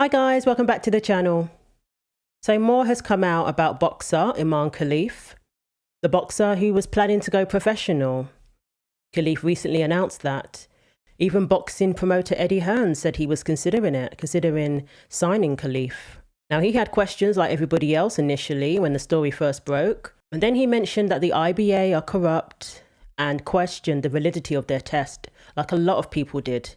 Hi guys, welcome back to the channel. So more has come out about boxer Imane Khelif, the boxer who was planning to go professional. Khelif recently announced that. Even boxing promoter Eddie Hearn said he was considering signing Khelif. Now he had questions like everybody else initially when the story first broke, and then he mentioned that the IBA are corrupt and questioned the validity of their test, like a lot of people did.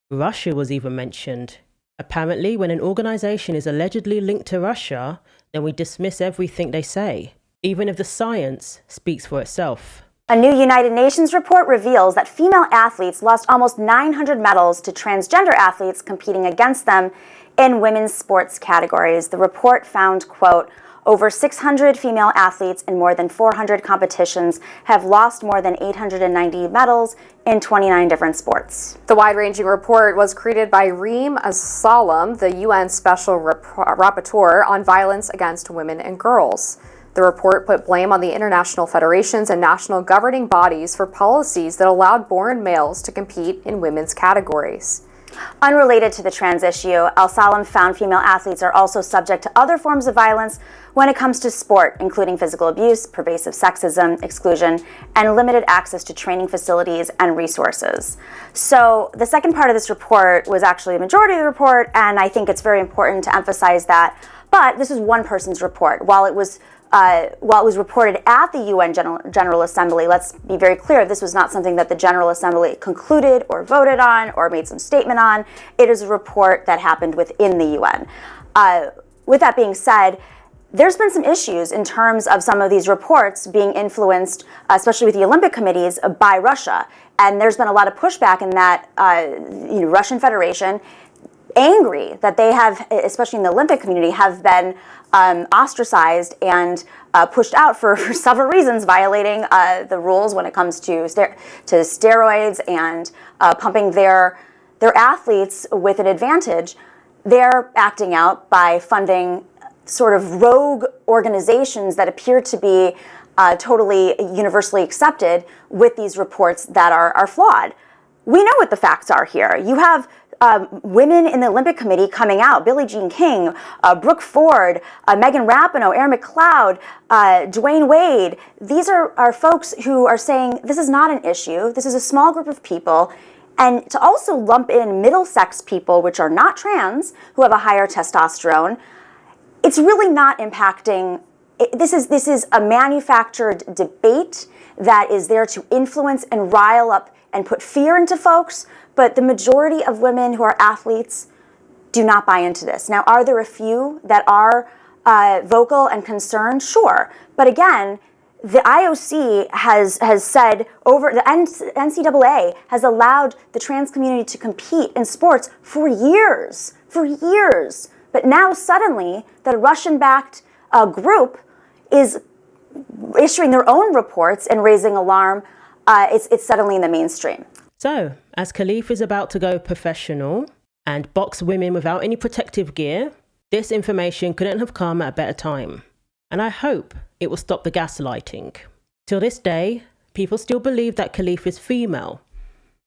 Russia was even mentioned. Apparently, when an organization is allegedly linked to Russia, then we dismiss everything they say, even if the science speaks for itself. A new United Nations report reveals that female athletes lost almost 900 medals to transgender athletes competing against them in women's sports categories. The report found, quote, over 600 female athletes in more than 400 competitions have lost more than 890 medals in 29 different sports. The wide-ranging report was created by Reem Assalam, the UN Special Rapporteur on Violence Against Women and Girls. The report put blame on the international federations and national governing bodies for policies that allowed born males to compete in women's categories. Unrelated to the trans issue, Al-Salam found female athletes are also subject to other forms of violence when it comes to sport, including physical abuse, pervasive sexism, exclusion, and limited access to training facilities and resources. So the second part of this report was actually a majority of the report, and I think it's very important to emphasize that. But this is one person's report. While it was reported at the UN General Assembly, let's be very clear, this was not something that the General Assembly concluded or voted on or made some statement on. It is a report that happened within the UN. With that being said, there's been some issues in terms of some of these reports being influenced, especially with the Olympic committees, by Russia. And there's been a lot of pushback in that Russian Federation, angry that they have, especially in the Olympic community, have been ostracized and pushed out for several reasons, violating the rules when it comes to steroids and pumping their athletes with an advantage. They're acting out by funding sort of rogue organizations that appear to be totally universally accepted with these reports that are flawed. We know what the facts are here. You have women in the Olympic Committee coming out, Billie Jean King, Brooke Ford, Megan Rapinoe, Erin McLeod, Dwayne Wade. These are folks who are saying this is not an issue. This is a small group of people. And to also lump in middle-sex people, which are not trans, who have a higher testosterone, it's really not impacting. This is a manufactured debate that is there to influence and rile up and put fear into folks, but the majority of women who are athletes do not buy into this. Now, are there a few that are vocal and concerned? Sure. But again, the IOC has said the NCAA has allowed the trans community to compete in sports for years. But now suddenly, the Russian-backed group is issuing their own reports and raising alarm. It's suddenly in the mainstream. So, as Khelif is about to go professional and box women without any protective gear, this information couldn't have come at a better time. And I hope it will stop the gaslighting. Till this day, people still believe that Khelif is female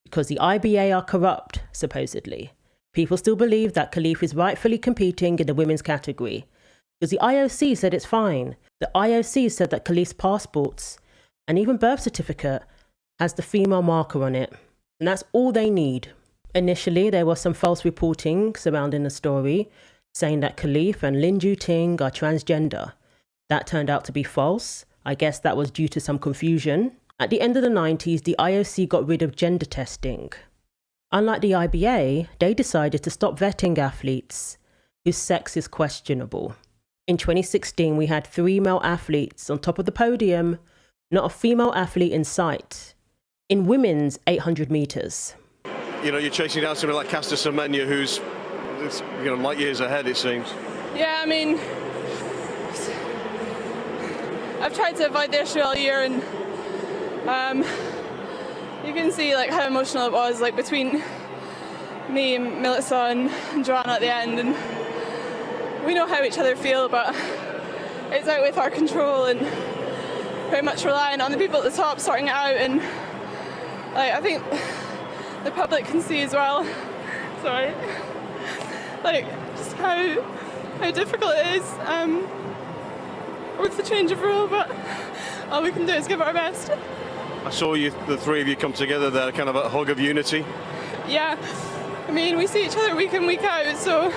because the IBA are corrupt, supposedly. People still believe that Khelif is rightfully competing in the women's category because the IOC said it's fine. The IOC said that Khelif's passports and even birth certificate has the female marker on it. And that's all they need. Initially, there was some false reporting surrounding the story, saying that Khelif and Lin Ting are transgender. That turned out to be false. I guess that was due to some confusion. At the end of the 90s, the IOC got rid of gender testing. Unlike the IBA, they decided to stop vetting athletes whose sex is questionable. In 2016, we had 3 male athletes on top of the podium, not a female athlete in sight. In women's 800 meters. You know, you're chasing down someone like Caster Semenya, who's light years ahead, it seems. Yeah, I mean, I've tried to avoid the issue all year, and you can see like how emotional it was, like between me and Melissa and Joanna at the end, and we know how each other feel, but it's out with our control and pretty much relying on the people at the top sorting it out. And I think the public can see as well. Sorry. Just just how difficult it is with the change of role, but all we can do is give it our best. I saw you, the three of you, come together there, kind of a hug of unity. Yeah, I mean, we see each other week in, week out, so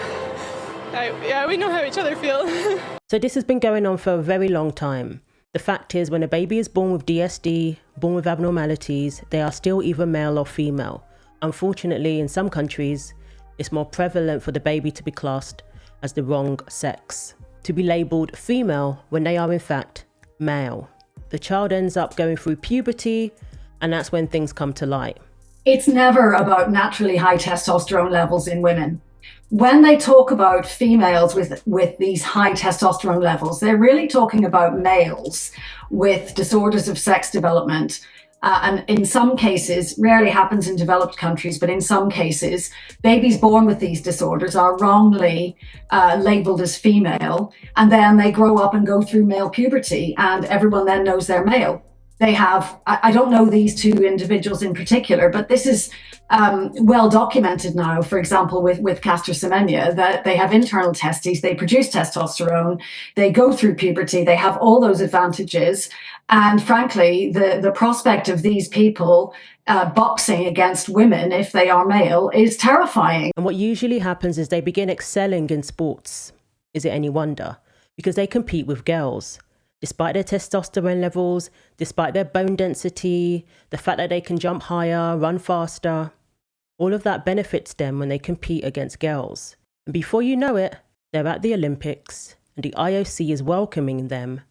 yeah, we know how each other feel. So this has been going on for a very long time. The fact is, when a baby is born with DSD, born with abnormalities, they are still either male or female. Unfortunately, in some countries, it's more prevalent for the baby to be classed as the wrong sex, to be labelled female when they are in fact male. The child ends up going through puberty, and that's when things come to light. It's never about naturally high testosterone levels in women. When they talk about females with these high testosterone levels, they're really talking about males with disorders of sex development. And in some cases, rarely happens in developed countries, but in some cases, babies born with these disorders are wrongly labeled as female, and then they grow up and go through male puberty, and everyone then knows they're male. They have, I don't know these two individuals in particular, but this is well documented now, for example, with Castor Semenya, that they have internal testes, they produce testosterone, they go through puberty, they have all those advantages. And frankly, the prospect of these people boxing against women, if they are male, is terrifying. And what usually happens is they begin excelling in sports. Is it any wonder? Because they compete with girls. Despite their testosterone levels, despite their bone density, the fact that they can jump higher, run faster, all of that benefits them when they compete against girls. And before you know it, they're at the Olympics and the IOC is welcoming them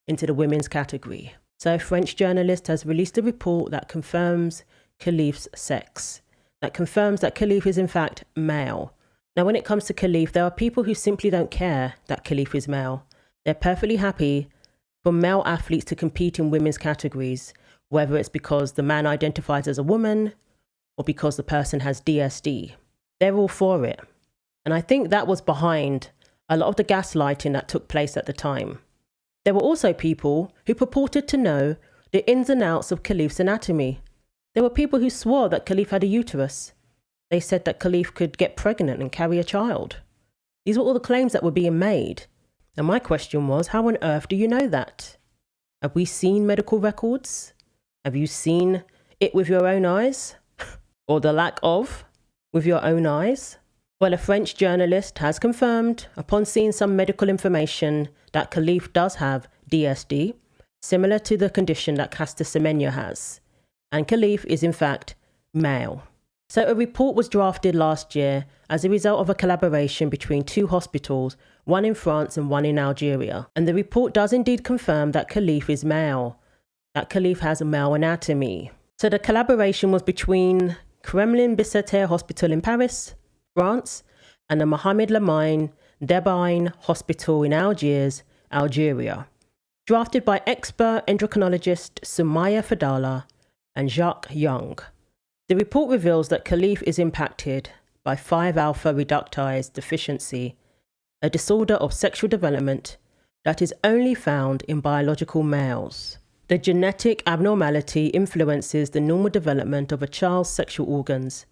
into the women's category. So a French journalist has released a report that confirms Khelif's sex, that confirms that Khelif is in fact male. Now, when it comes to Khelif, there are people who simply don't care that Khelif is male. They're perfectly happy for male athletes to compete in women's categories, whether it's because the man identifies as a woman or because the person has DSD. They're all for it. And I think that was behind a lot of the gaslighting that took place at the time. There were also people who purported to know the ins and outs of Khelif's anatomy. There were people who swore that Khelif had a uterus. They said that Khelif could get pregnant and carry a child. These were all the claims that were being made. And my question was, how on earth do you know that? Have we seen medical records? Have you seen it with your own eyes? Or the lack of with your own eyes? Well, a French journalist has confirmed, upon seeing some medical information, that Khelif does have DSD, similar to the condition that Castor Semenya has. And Khelif is in fact male. So a report was drafted last year as a result of a collaboration between two hospitals, one in France and one in Algeria. And the report does indeed confirm that Khelif is male, that Khelif has a male anatomy. So the collaboration was between Kremlin Bicêtre Hospital in Paris, France, and the Mohamed Lamine Debaïne Hospital in Algiers, Algeria. Drafted by expert endocrinologist Soumaya Fadala and Jacques Young. The report reveals that Khelif is impacted by 5-alpha reductase deficiency, a disorder of sexual development that is only found in biological males. The genetic abnormality influences the normal development of a child's sexual organs.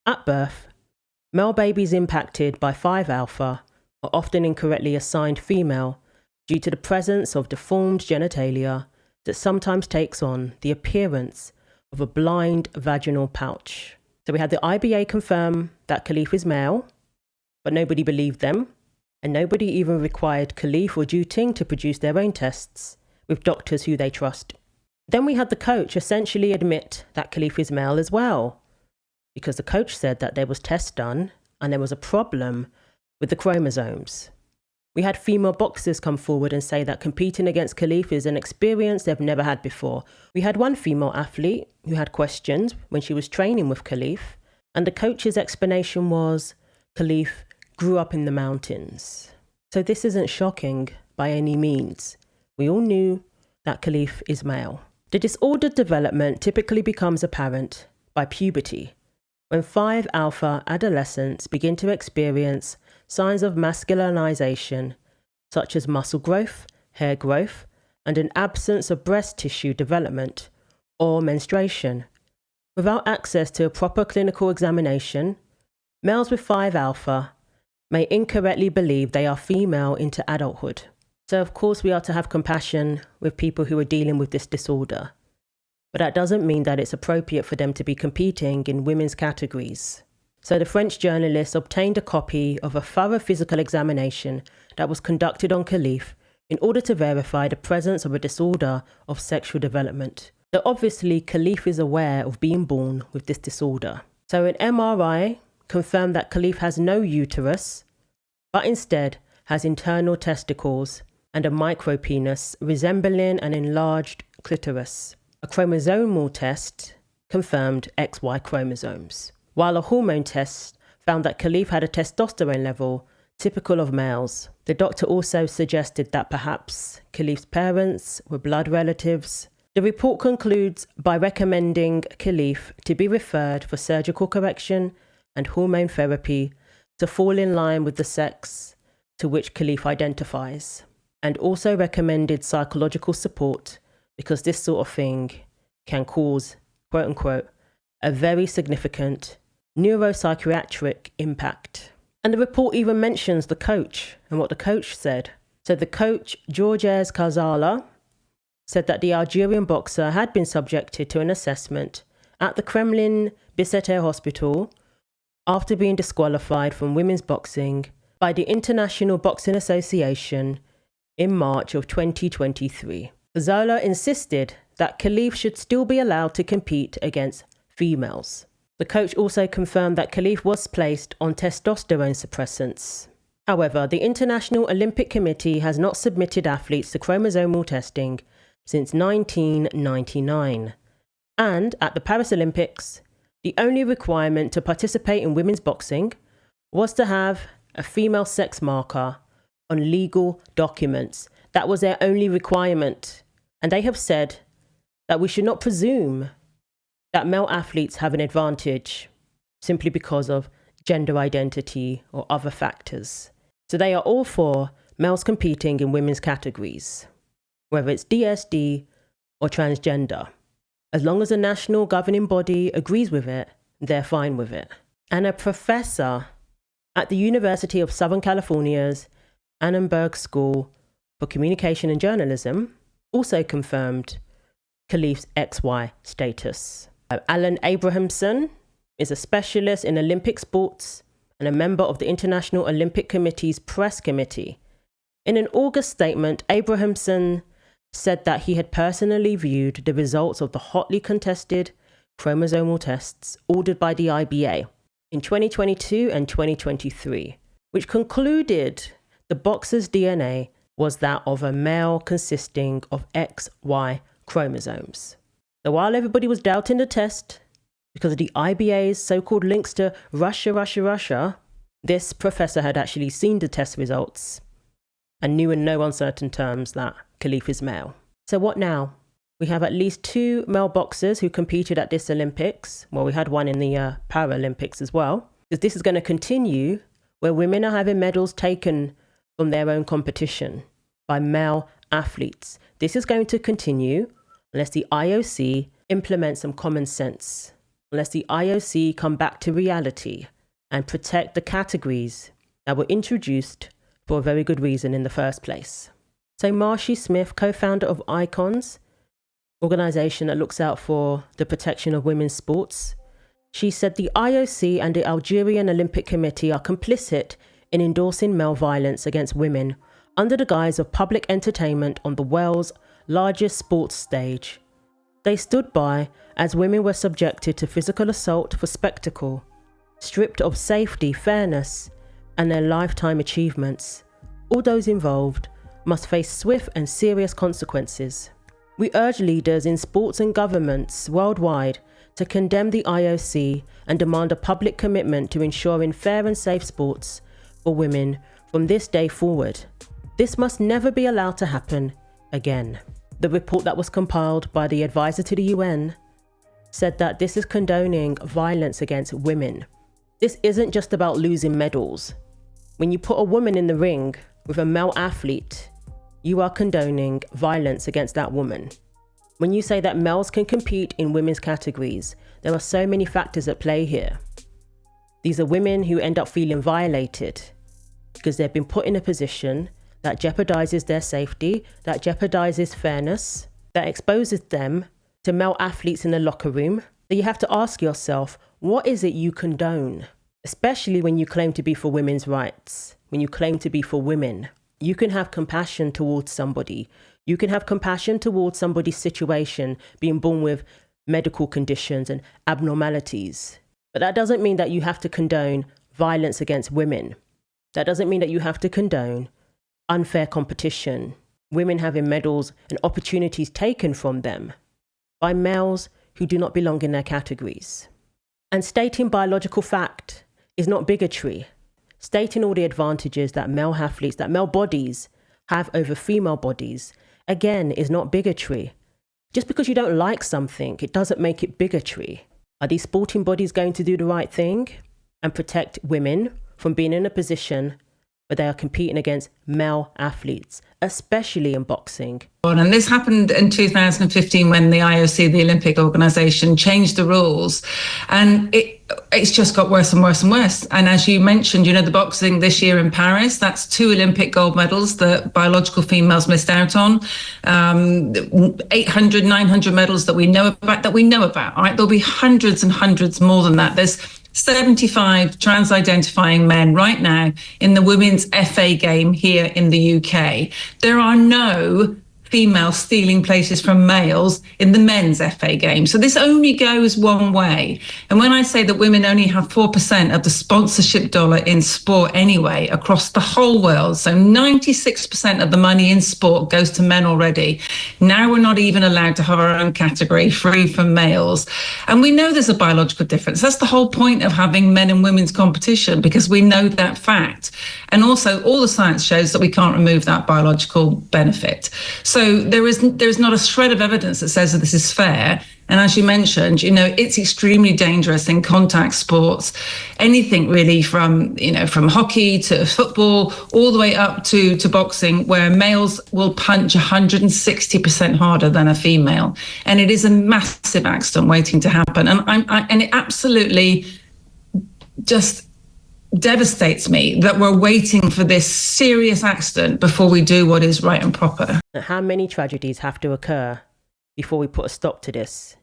At birth, male babies impacted by 5-alpha are often incorrectly assigned female due to the presence of deformed genitalia that sometimes takes on the appearance of a blind vaginal pouch. So we had the IBA confirm that Khelif is male, but nobody believed them, and nobody even required Khelif or Juting to produce their own tests with doctors who they trust. Then we had the coach essentially admit that Khelif is male as well, because the coach said that there was tests done and there was a problem with the chromosomes. We had female boxers come forward and say that competing against Khelif is an experience they've never had before. We had one female athlete who had questions when she was training with Khelif, and the coach's explanation was Khelif grew up in the mountains. So this isn't shocking by any means. We all knew that Khelif is male. The disordered development typically becomes apparent by puberty, when 5-alpha adolescents begin to experience signs of masculinization, such as muscle growth, hair growth, and an absence of breast tissue development or menstruation. Without access to a proper clinical examination, males with 5-alpha may incorrectly believe they are female into adulthood. So of course we are to have compassion with people who are dealing with this disorder. But that doesn't mean that it's appropriate for them to be competing in women's categories. So the French journalist obtained a copy of a thorough physical examination that was conducted on Khelif in order to verify the presence of a disorder of sexual development. So obviously Khelif is aware of being born with this disorder. So an MRI confirmed that Khelif has no uterus, but instead has internal testicles and a micropenis resembling an enlarged clitoris. A chromosomal test confirmed XY chromosomes, while a hormone test found that Khelif had a testosterone level typical of males. The doctor also suggested that perhaps Khelif's parents were blood relatives. The report concludes by recommending Khelif to be referred for surgical correction and hormone therapy to fall in line with the sex to which Khelif identifies, and also recommended psychological support because this sort of thing can cause, quote unquote, a very significant neuropsychiatric impact. And the report even mentions the coach and what the coach said. So the coach, Georges Karzala, said that the Algerian boxer had been subjected to an assessment at the Kremlin Bicêtre Hospital after being disqualified from women's boxing by the International Boxing Association in March of 2023. Zola insisted that Khelif should still be allowed to compete against females. The coach also confirmed that Khelif was placed on testosterone suppressants. However, the International Olympic Committee has not submitted athletes to chromosomal testing since 1999. And at the Paris Olympics, the only requirement to participate in women's boxing was to have a female sex marker on legal documents. That was their only requirement. And they have said that we should not presume that male athletes have an advantage simply because of gender identity or other factors. So they are all for males competing in women's categories, whether it's DSD or transgender. As long as the national governing body agrees with it, they're fine with it. And a professor at the University of Southern California's Annenberg School for Communication and Journalism also confirmed Khelif's XY status. Alan Abrahamson is a specialist in Olympic sports and a member of the International Olympic Committee's press committee. In an August statement, Abrahamson said that he had personally viewed the results of the hotly contested chromosomal tests ordered by the IBA in 2022 and 2023, which concluded the boxer's DNA was that of a male consisting of XY chromosomes. So while everybody was doubting the test because of the IBA's so-called links to Russia, this professor had actually seen the test results and knew in no uncertain terms that Khelif is male. So what now? We have at least 2 male boxers who competed at this Olympics. Well, we had one in the Paralympics as well. Because this is going to continue where women are having medals taken from their own competition by male athletes. This is going to continue unless the IOC implements some common sense, unless the IOC come back to reality and protect the categories that were introduced for a very good reason in the first place. So Marcy Smith, co-founder of ICONS, organisation that looks out for the protection of women's sports, she said the IOC and the Algerian Olympic Committee are complicit in endorsing male violence against women under the guise of public entertainment on the world's largest sports stage. They stood by as women were subjected to physical assault for spectacle, stripped of safety, fairness, and their lifetime achievements. All those involved must face swift and serious consequences. We urge leaders in sports and governments worldwide to condemn the IOC and demand a public commitment to ensuring fair and safe sports for women from this day forward. This must never be allowed to happen again. The report that was compiled by the advisor to the UN said that this is condoning violence against women. This isn't just about losing medals. When you put a woman in the ring with a male athlete, you are condoning violence against that woman. When you say that males can compete in women's categories, there are so many factors at play here. These are women who end up feeling violated. because they've been put in a position that jeopardizes their safety, that jeopardizes fairness, that exposes them to male athletes in the locker room. So you have to ask yourself, what is it you condone? Especially when you claim to be for women's rights, when you claim to be for women. You can have compassion towards somebody. You can have compassion towards somebody's situation, being born with medical conditions and abnormalities. But that doesn't mean that you have to condone violence against women. That doesn't mean that you have to condone unfair competition, women having medals and opportunities taken from them by males who do not belong in their categories. And stating biological fact is not bigotry. Stating all the advantages that male athletes, that male bodies have over female bodies, again, is not bigotry. Just because you don't like something, it doesn't make it bigotry. Are these sporting bodies going to do the right thing and protect women from being in a position where they are competing against male athletes, especially in boxing? And this happened in 2015 when the IOC, the Olympic organization, changed the rules. And it's just got worse and worse and worse. And as you mentioned, the boxing this year in Paris, that's 2 Olympic gold medals that biological females missed out on. 800, 900 medals that we know about, all right? There'll be hundreds and hundreds more than that. There's 75 trans-identifying men right now in the women's FA game here in the UK. There are no females stealing places from males in the men's FA game. So this only goes one way. And when I say that women only have 4% of the sponsorship dollar in sport anyway, across the whole world, so 96% of the money in sport goes to men already. Now we're not even allowed to have our own category free from males. And we know there's a biological difference. That's the whole point of having men and women's competition, because we know that fact. And also all the science shows that we can't remove that biological benefit. So there is not a shred of evidence that says that this is fair. And as you mentioned, it's extremely dangerous in contact sports, anything really from hockey to football, all the way up to boxing, where males will punch 160% harder than a female. And it is a massive accident waiting to happen. And it absolutely just devastates me that we're waiting for this serious accident before we do what is right and proper. How many tragedies have to occur before we put a stop to this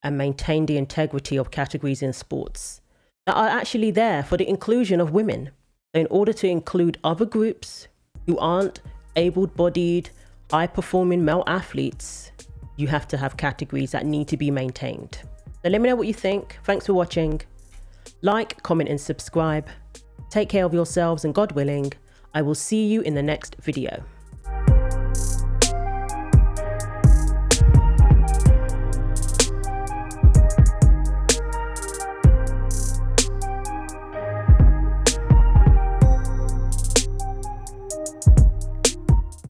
and maintain the integrity of categories in sports that are actually there for the inclusion of women? In order to include other groups who aren't able-bodied, high-performing male athletes, you have to have categories that need to be maintained. So let me know what you think. Thanks for watching. Like, comment and subscribe. Take care of yourselves, and God willing, I will see you in the next video.